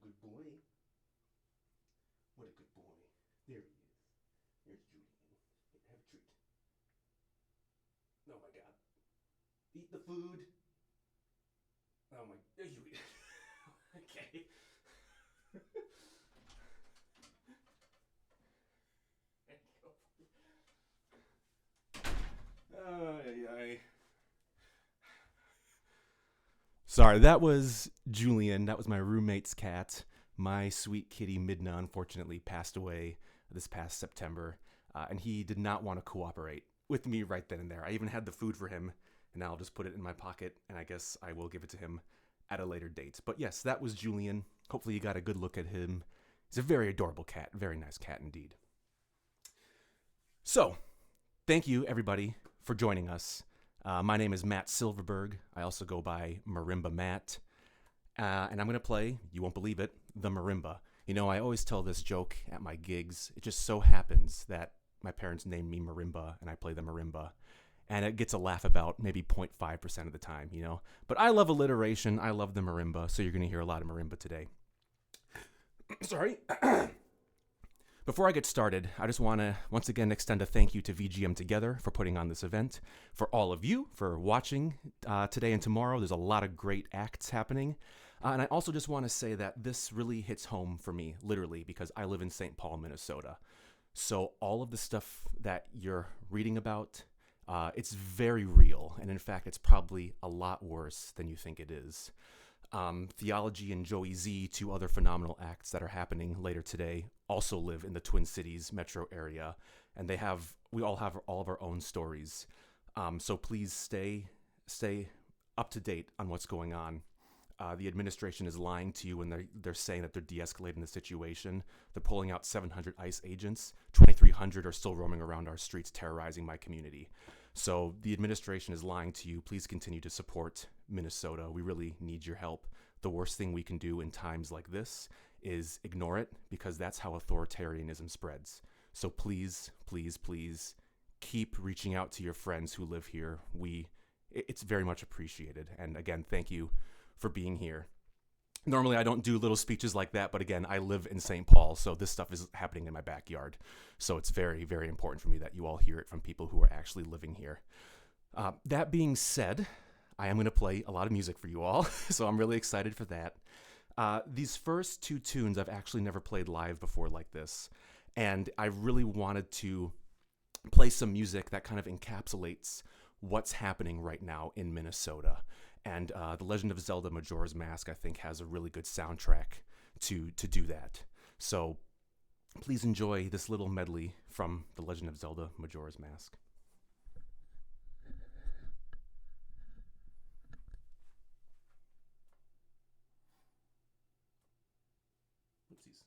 good boy. What a good boy. There he is. There's Julian. Have a treat. Oh my god. Eat the food. Oh my. You eat. Okay. Ay, ay. Sorry, that was Julian. That was my roommate's cat. My sweet kitty Midna unfortunately passed away this past September, and he did not want to cooperate with me right then and there. I even had the food for him, and now I'll just put it in my pocket, and I guess I will give it to him at a later date. But yes, that was Julian. Hopefully, you got a good look at him. He's a very adorable cat, very nice cat indeed. So, thank you everybody for joining us. My name is Matt Silverberg. I also go by Marimba Matt. And I'm going to play, you won't believe it, the marimba. You know, I always tell this joke at my gigs. It just so happens that my parents named me Marimba and I play the marimba. And it gets a laugh about maybe 0.5% of the time, you know. But I love alliteration. I love the marimba. So you're going to hear a lot of marimba today. Sorry. Before I get started, I just want to once again extend a thank you to VGM Together for putting on this event. For all of you for watching today and tomorrow, there's a lot of great acts happening. And I also just want to say that this really hits home for me, literally, because I live in St. Paul, Minnesota. So all of the stuff that you're reading about, it's very real. And in fact, it's probably a lot worse than you think it is. Theology and Joey Z, two other phenomenal acts that are happening later today, also live in the Twin Cities metro area, and we all have all of our own stories. So please stay up to date on what's going on. The administration is lying to you when they're saying that they're de-escalating the situation. They're pulling out 700 ICE agents. 2,300 are still roaming around our streets, terrorizing my community. So the administration is lying to you. Please continue to support Minnesota. We really need your help. The worst thing we can do in times like this is ignore it, because that's how authoritarianism spreads. So please, please, please keep reaching out to your friends who live here. It's very much appreciated. And again, thank you for being here. Normally I don't do little speeches like that, but again, I live in St. Paul, so this stuff is happening in my backyard. So it's very, very important for me that you all hear it from people who are actually living here. That being said, I am going to play a lot of music for you all, so I'm really excited for that. These first two tunes I've actually never played live before like this, and I really wanted to play some music that kind of encapsulates what's happening right now in Minnesota. And The Legend of Zelda Majora's Mask, I think, has a really good soundtrack to do that. So please enjoy this little medley from The Legend of Zelda Majora's Mask. Oopsies.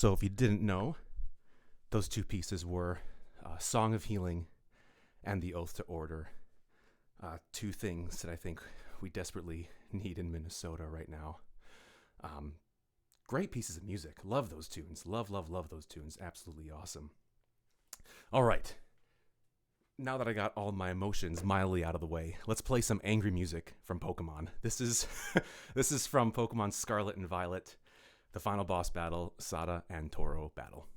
So if you didn't know, those two pieces were Song of Healing and The Oath to Order. Two things that I think we desperately need in Minnesota right now. Great pieces of music. Love those tunes. Love, love, love those tunes. Absolutely awesome. All right. Now that I got all my emotions mildly out of the way, let's play some angry music from Pokemon. This is this is from Pokemon Scarlet and Violet, the final boss battle, Sada and Toro battle.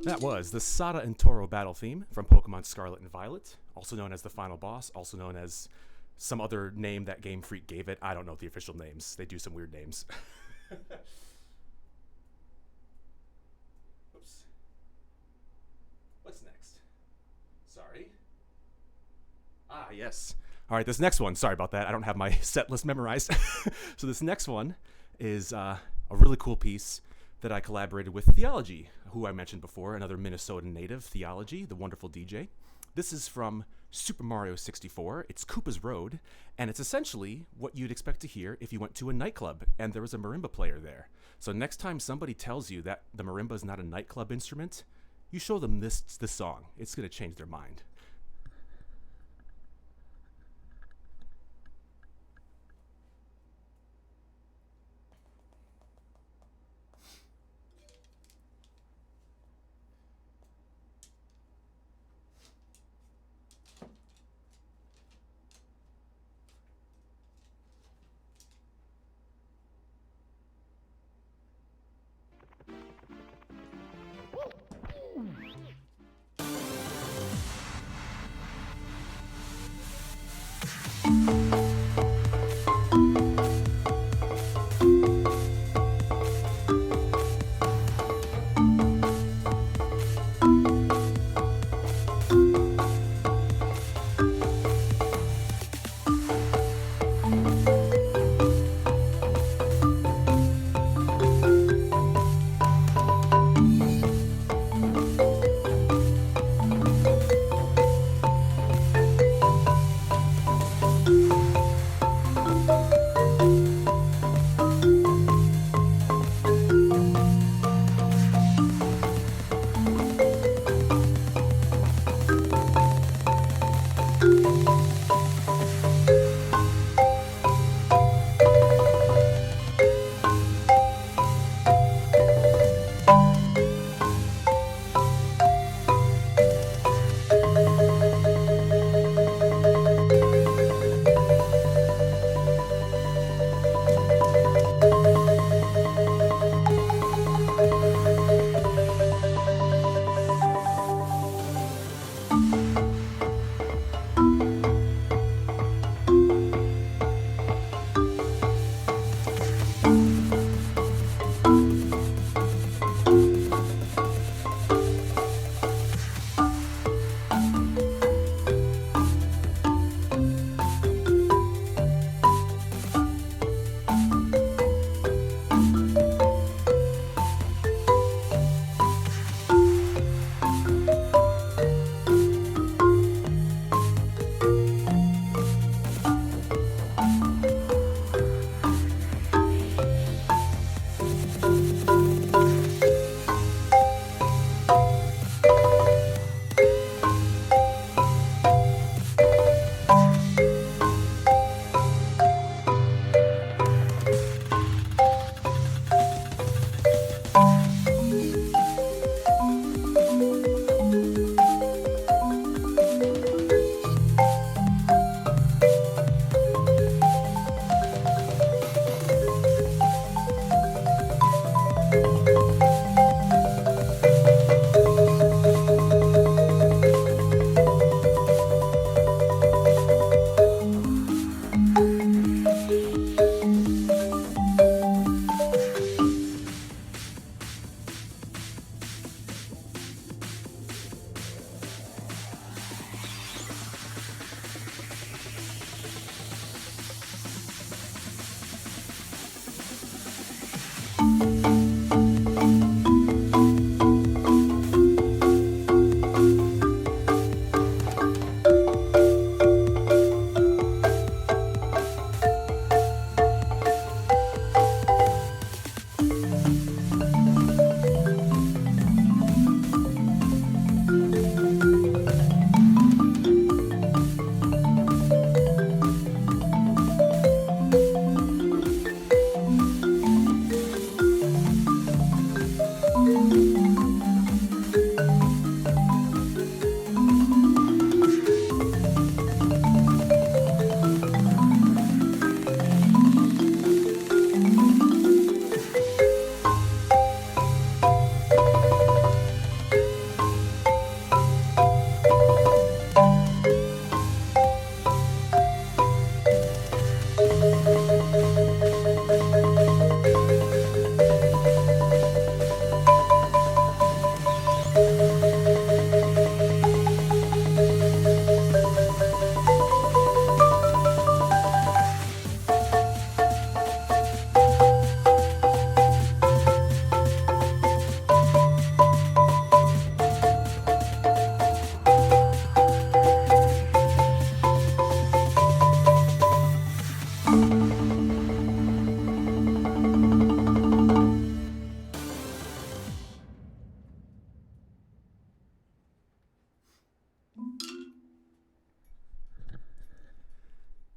That was the Sada and Toro battle theme from Pokemon Scarlet and Violet, also known as the final boss, also known as some other name that Game Freak gave it. I don't know the official names. They do some weird names. Oops. What's next? Sorry. Ah, yes. All right, this next one. Sorry about that. I don't have my set list memorized. So this next one is a really cool piece that I collaborated with Theology, who I mentioned before, another Minnesotan native, Theology, the wonderful DJ. This is from Super Mario 64. It's Koopa's Road, and it's essentially what you'd expect to hear if you went to a nightclub and there was a marimba player there. So next time somebody tells you that the marimba is not a nightclub instrument, you show them this song. It's going to change their mind.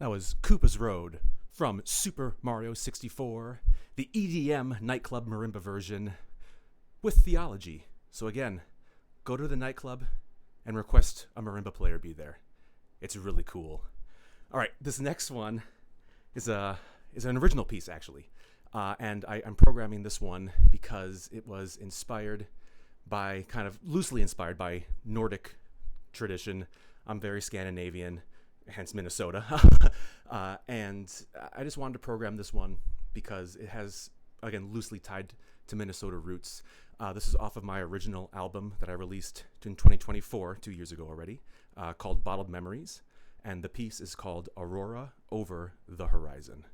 That was Koopa's Road from Super Mario 64, the EDM nightclub marimba version with theology. So again, go to the nightclub and request a marimba player be there. It's really cool. All right, this next one is an original piece actually, and I'm programming this one because it was inspired by, kind of loosely inspired by, Nordic tradition. I'm very Scandinavian, hence Minnesota. And I just wanted to program this one because it has, again, loosely tied to Minnesota roots. This is off of my original album that I released in 2024, 2 years ago already, called Bottled Memories. And the piece is called Aurora Over the Horizon.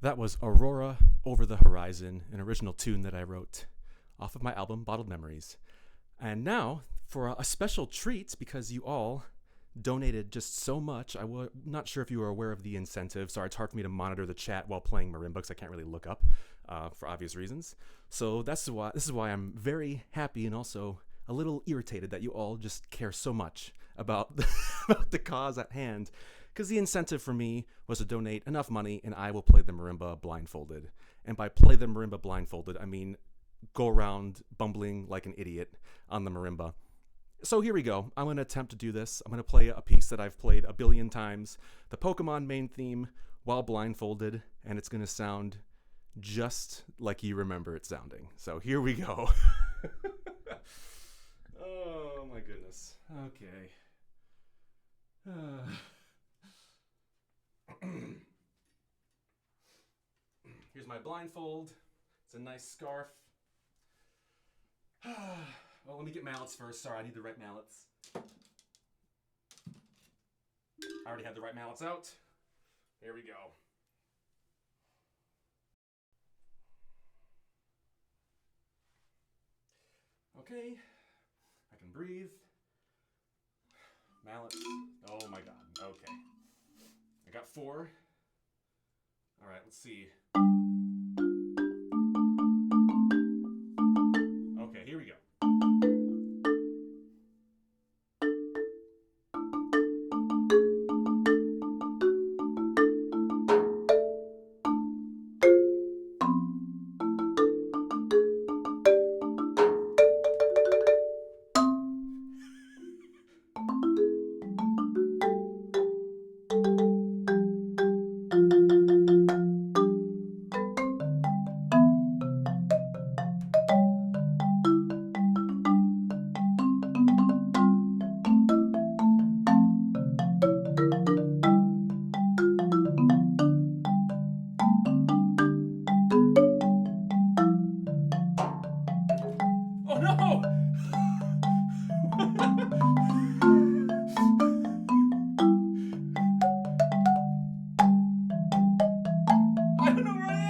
That was Aurora Over the Horizon, an original tune that I wrote off of my album Bottled Memories. And now, for a special treat, because you all donated just so much. I'm not sure if you were aware of the incentive. Sorry, it's hard for me to monitor the chat while playing marimba because I can't really look up for obvious reasons. So this is why I'm very happy and also a little irritated that you all just care so much about about the cause at hand. Because the incentive for me was to donate enough money and I will play the marimba blindfolded. And by play the marimba blindfolded, I mean go around bumbling like an idiot on the marimba. So here we go. I'm going to attempt to do this. I'm going to play a piece that I've played a billion times, the Pokemon main theme, while blindfolded, and it's going to sound just like you remember it sounding. So here we go. Oh my goodness. Okay. Here's my blindfold. It's a nice scarf. Well, let me get mallets first. Sorry, I need the right mallets. I already had the right mallets out. Here we go. Okay, I can breathe. Mallets. Oh my god. Okay. I got 4. All right, let's see. Okay, here we go. Oh no! I don't know where I am!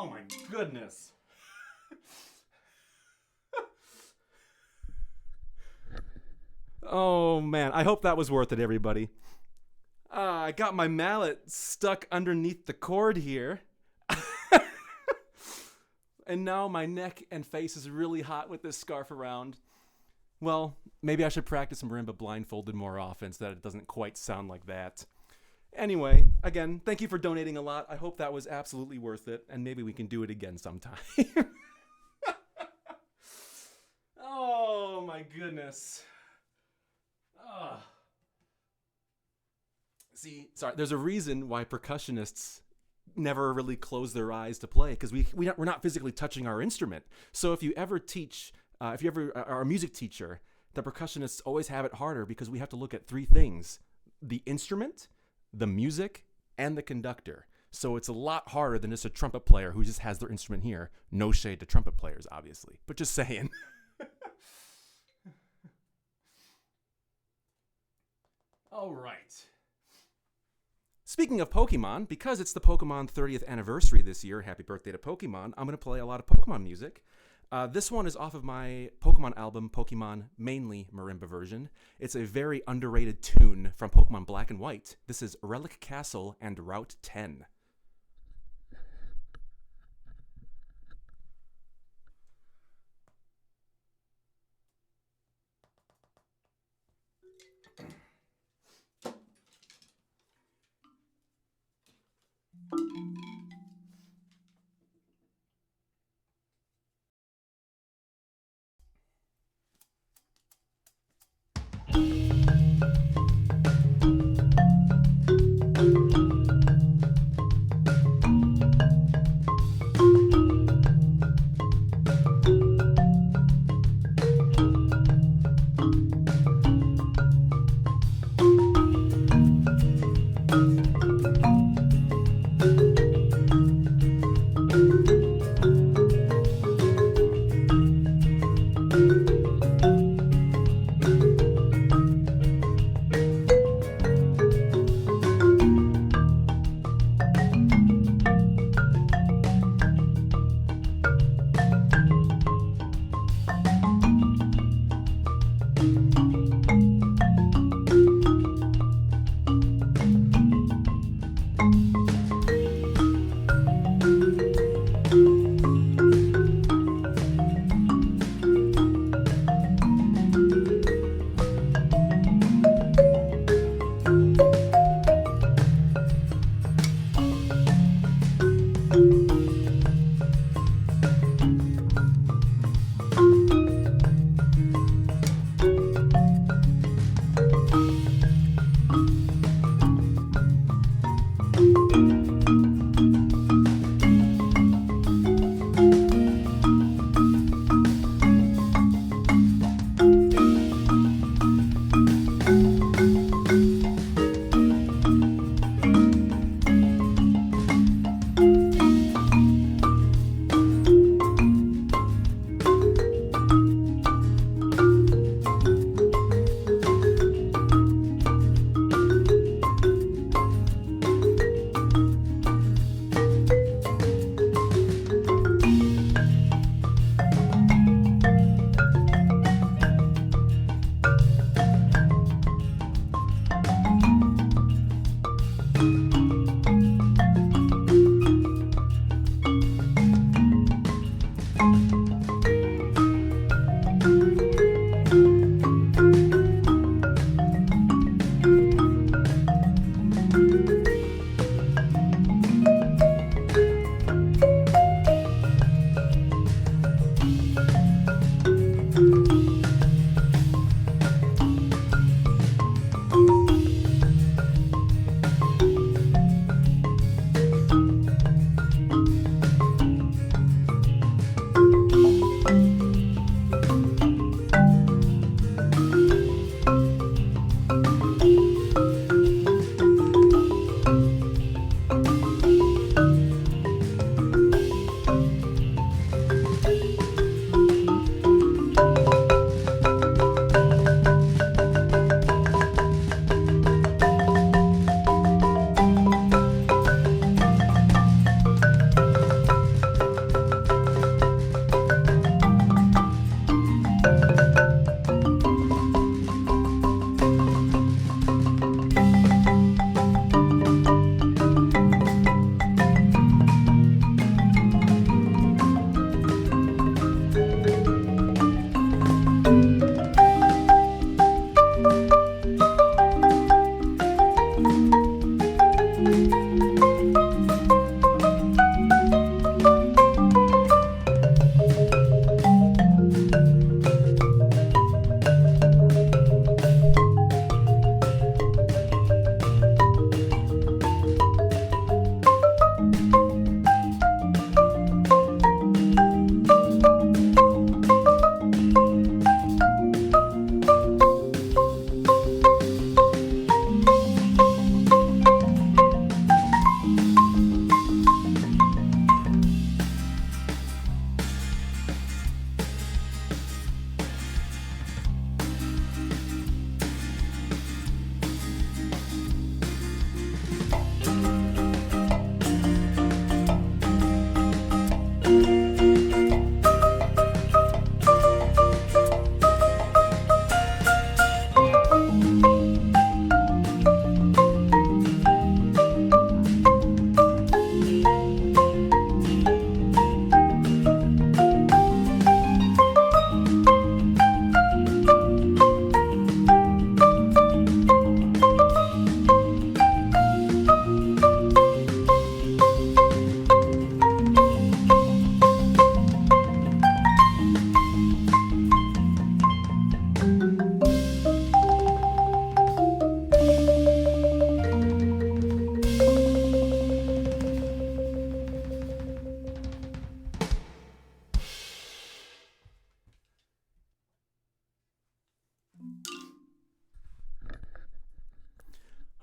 Oh my goodness. Oh man, I hope that was worth it, everybody. I got my mallet stuck underneath the cord here. And now my neck and face is really hot with this scarf around. Well, maybe I should practice marimba blindfolded more often so that it doesn't quite sound like that. Anyway, again, thank you for donating a lot. I hope that was absolutely worth it, and maybe we can do it again sometime. Oh my goodness. Ugh. See, sorry, there's a reason why percussionists never really close their eyes to play, because we're not physically touching our instrument. So if you ever teach, if you ever are a music teacher, the percussionists always have it harder because we have to look at 3 things: the instrument, the music, and the conductor. So it's a lot harder than just a trumpet player who just has their instrument here. No shade to trumpet players, obviously, but just saying. All right. Speaking of Pokemon, because it's the Pokemon 30th anniversary this year, happy birthday to Pokemon, I'm going to play a lot of Pokemon music. This one is off of my Pokemon album, Pokemon Mainly Marimba version. It's a very underrated tune from Pokemon Black and White. This is Relic Castle and Route 10.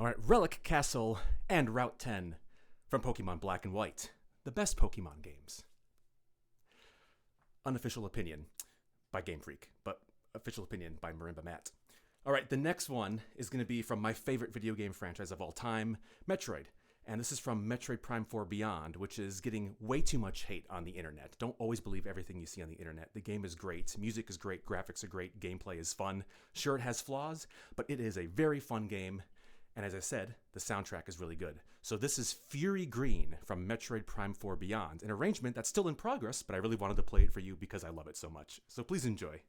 All right, Relic Castle and Route 10 from Pokemon Black and White, the best Pokemon games. Unofficial opinion by Game Freak, but official opinion by Marimba Matt. All right, the next one is going to be from my favorite video game franchise of all time, Metroid. And this is from Metroid Prime 4 Beyond, which is getting way too much hate on the internet. Don't always believe everything you see on the internet. The game is great, music is great, graphics are great, gameplay is fun. Sure, it has flaws, but it is a very fun game. And as I said, the soundtrack is really good. So this is Fury Green from Metroid Prime 4 Beyond, an arrangement that's still in progress, but I really wanted to play it for you because I love it so much. So please enjoy.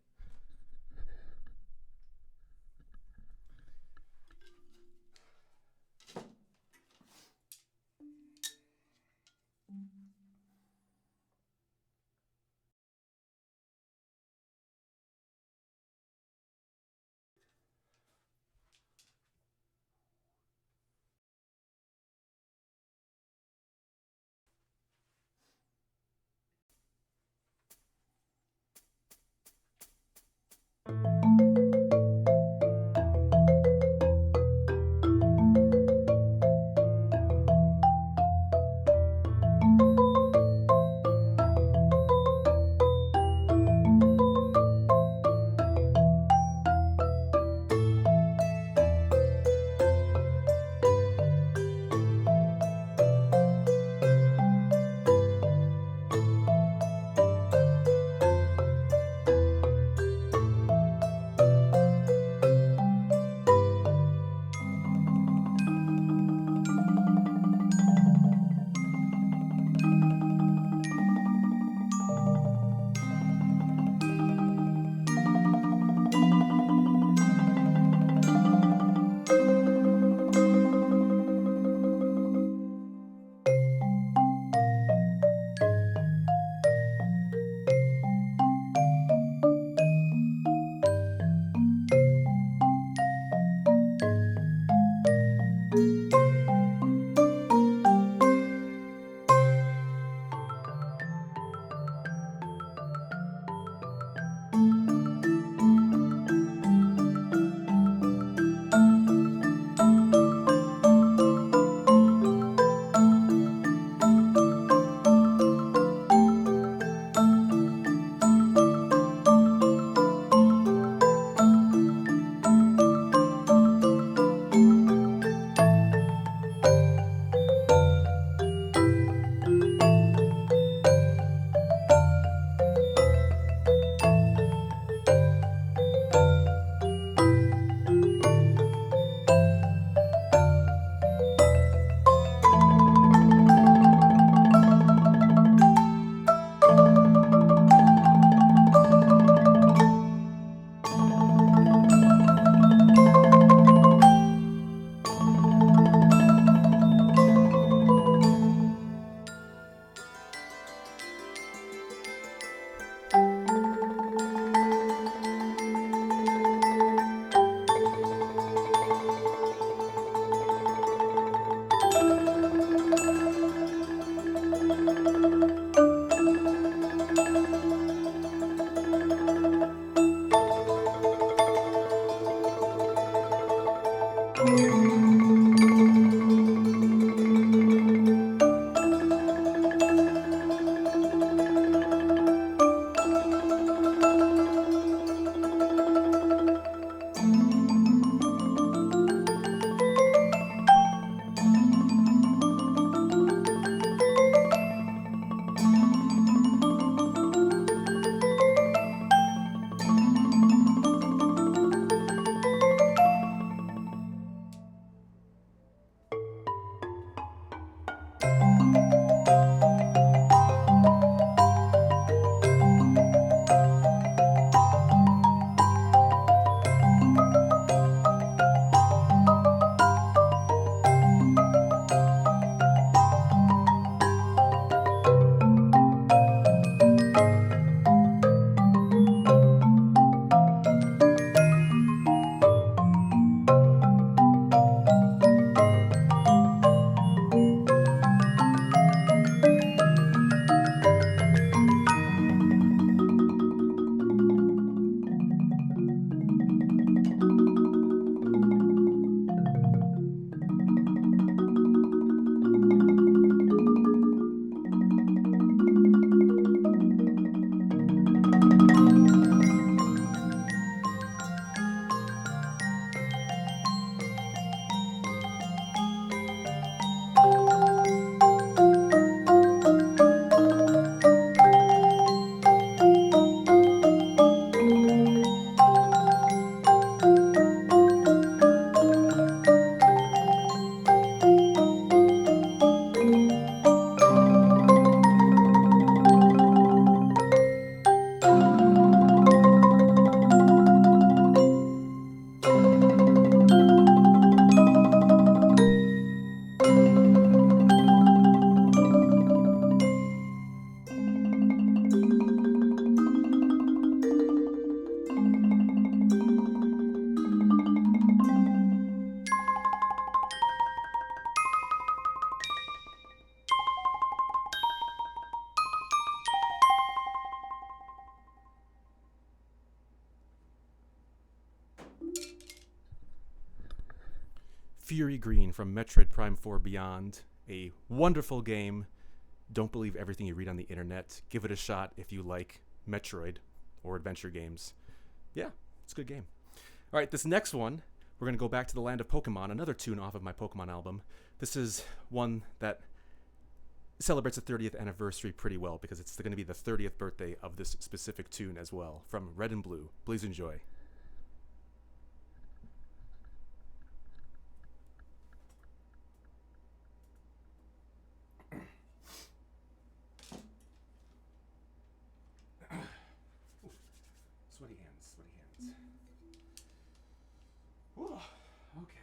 Fury Green from Metroid Prime 4 Beyond. A wonderful game. Don't believe everything you read on the internet. Give it a shot if you like Metroid or adventure games. Yeah, it's a good game. All right, this next one, we're going to go back to the land of Pokemon, another tune off of my Pokemon album. This is one that celebrates the 30th anniversary pretty well because it's going to be the 30th birthday of this specific tune as well, from Red and Blue. Please enjoy. Sweaty hands, sweaty hands. Ooh, okay.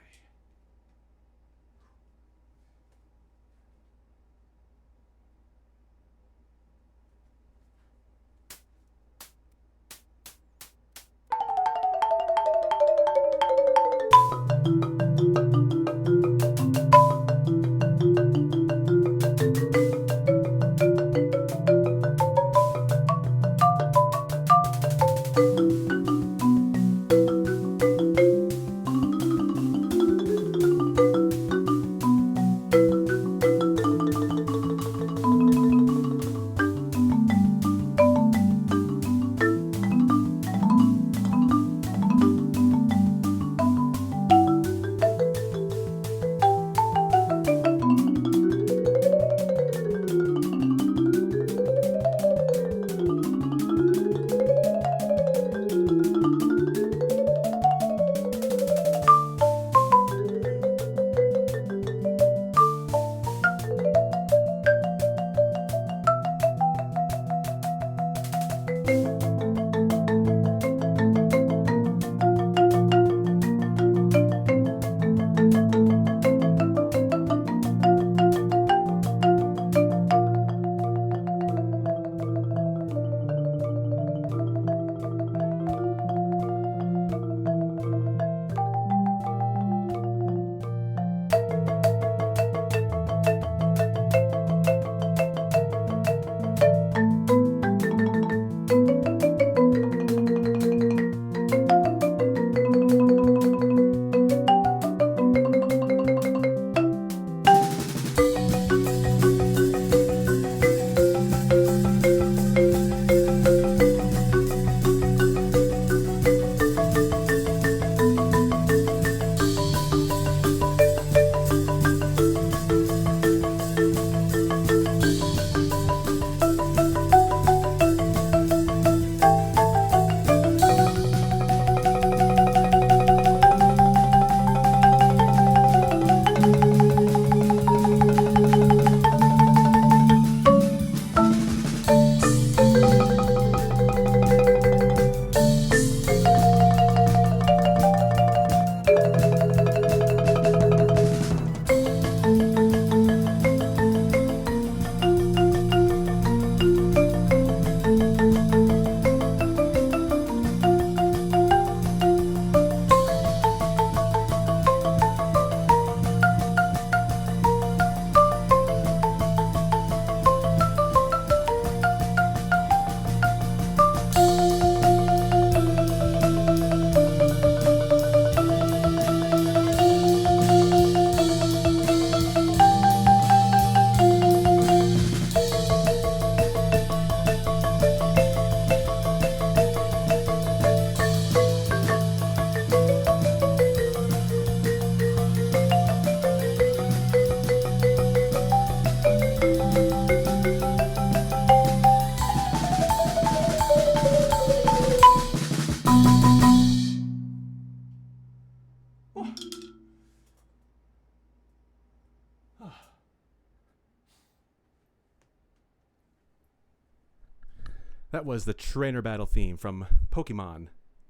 That was the trainer battle theme from Pokemon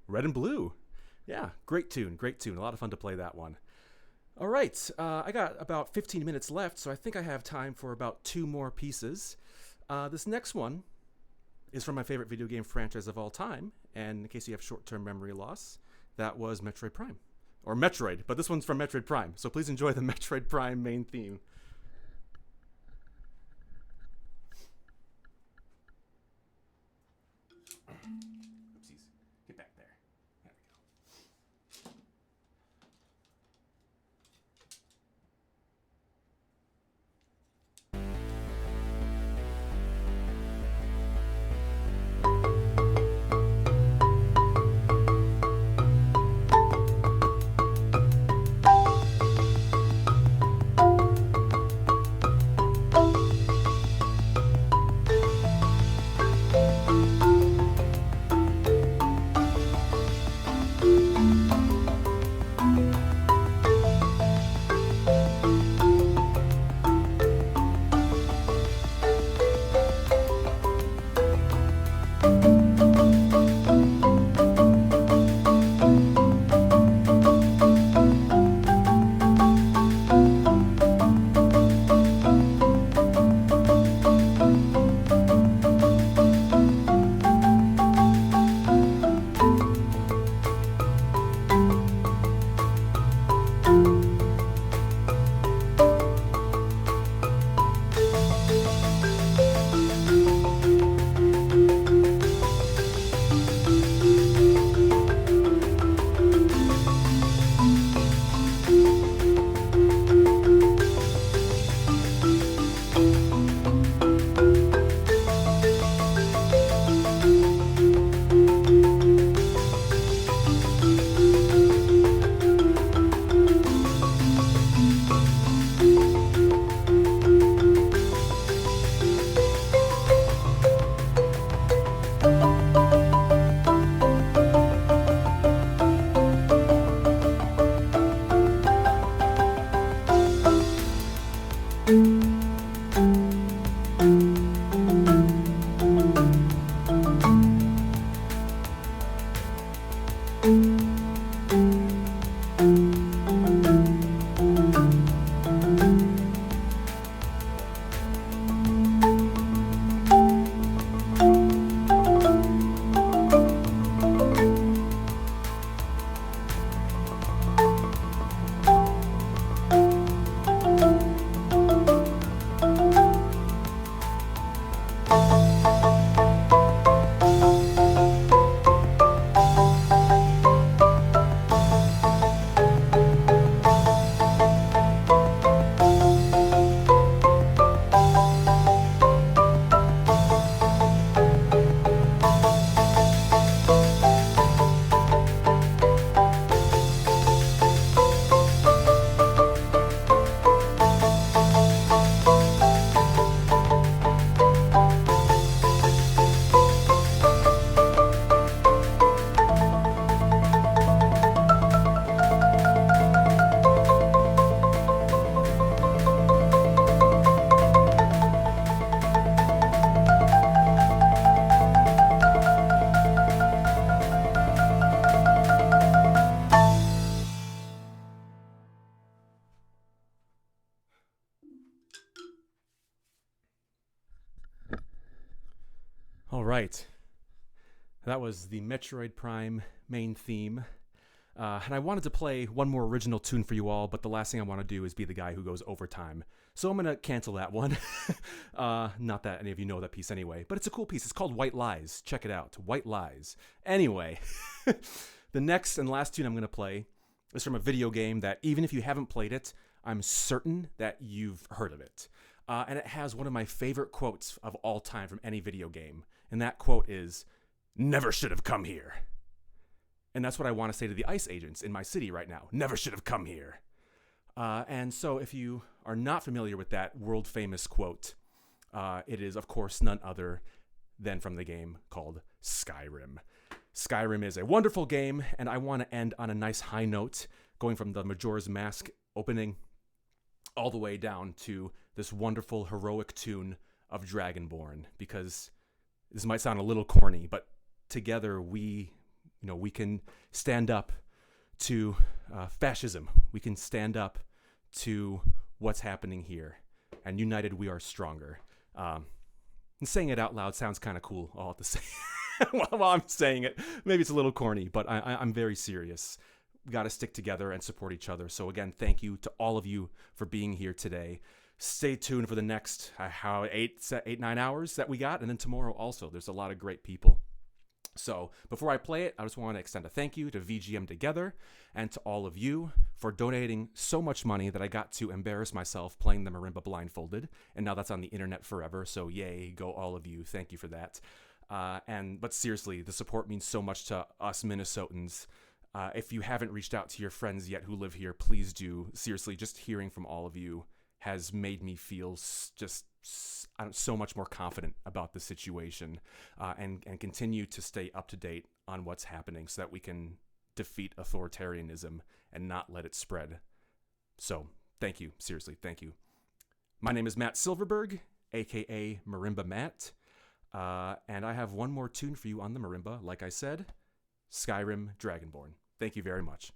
Red and Blue. Yeah, great tune, great tune. A lot of fun to play that one. All right, I got about 15 minutes left, so I think I have time for about 2 more pieces. This next one is from my favorite video game franchise of all time, and in case you have short-term memory loss, that was Metroid Prime. Or Metroid, but this one's from Metroid Prime, so please enjoy the Metroid Prime main theme. Oopsies. Get back there. There we go. right. That was the Metroid Prime main theme. And I wanted to play one more original tune for you all, but the last thing I want to do is be the guy who goes overtime. So I'm going to cancel that one. Not that any of you know that piece anyway, but it's a cool piece. It's called White Lies. Check it out. White Lies. Anyway, the next and last tune I'm going to play is from a video game that even if you haven't played it, I'm certain that you've heard of it. And it has one of my favorite quotes of all time from any video game. And that quote is, "Never should have come here." And that's what I want to say to the ICE agents in my city right now. Never should have come here. And so if you are not familiar with that world famous quote, it is, of course, none other than from the game called Skyrim. Skyrim is a wonderful game, and I want to end on a nice high note, going from the Majora's Mask opening all the way down to this wonderful heroic tune of Dragonborn, because this might sound a little corny, but together we can stand up to fascism. We can stand up to what's happening here. And united, we are stronger. And saying it out loud sounds kind of cool, all at the same while I'm saying it. Maybe it's a little corny, but I'm very serious. We got to stick together and support each other. So again, thank you to all of you for being here today. Stay tuned for the next 8-9 hours that we got. And then tomorrow also, there's a lot of great people. So before I play it, I just want to extend a thank you to VGM Together and to all of you for donating so much money that I got to embarrass myself playing the Marimba blindfolded. And now that's on the internet forever. So yay, go all of you. Thank you for that. But seriously, the support means so much to us Minnesotans. If you haven't reached out to your friends yet who live here, please do. Seriously, just hearing from all of you has made me feel just so much more confident about the situation, and continue to stay up to date on what's happening so that we can defeat authoritarianism and not let it spread. So thank you. Seriously, thank you. My name is Matt Silverberg, aka Marimba Matt, and I have one more tune for you on the Marimba. Like I said, Skyrim Dragonborn. Thank you very much.